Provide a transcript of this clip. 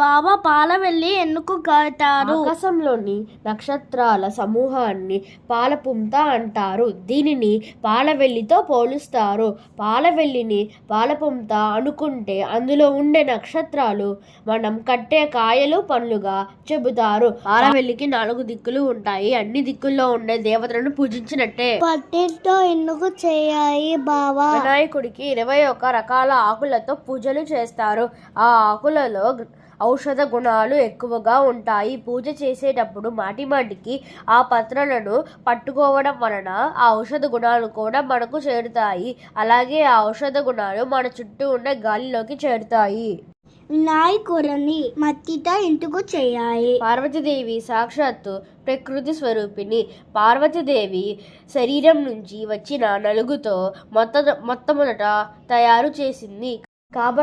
బాబా పాలవెల్లి ఎందుకు కట్టారు? ఆకాశంలోని నక్షత్రాల సమూహాన్ని పాలపుంత అంటారు. దీనిని పాలవెల్లితో పోలుస్తారు. పాలవెల్లిని పాలపుంత అనుకుంటే అందులో ఉండే నక్షత్రాలు మనం కట్టే కాయలు పండ్లుగా చెబుతారు. పాలవెల్లికి 4 దిక్కులు ఉంటాయి. అన్ని దిక్కుల్లో ఉండే దేవతలను పూజించినట్టే. పట్టితో ఎందుకు చేయాలి బాబా? వినాయకుడికి 21 రకాల ఆకులతో పూజలు చేస్తారు. ఆ ఆకులలో ఔషధ గుణాలు ఎక్కువగా ఉంటాయి. పూజ చేసేటప్పుడు మాటిమాటికి ఆ పత్రాలను పట్టుకోవడం వలన ఆ ఔషధ గుణాలు కూడా మనకు చేరుతాయి. అలాగే ఆ ఔషధ గుణాలు మన చుట్టూ ఉండే గాలిలోకి చేరుతాయి. వినాయకుడిని మట్టితో ఎందుకు చేయాలి? పార్వతీదేవి సాక్షాత్తు ప్రకృతి స్వరూపిణి. పార్వతీదేవి శరీరం నుంచి వచ్చిన నలుగుతో మొట్టమొదట తయారు చేసింది కాబట్టి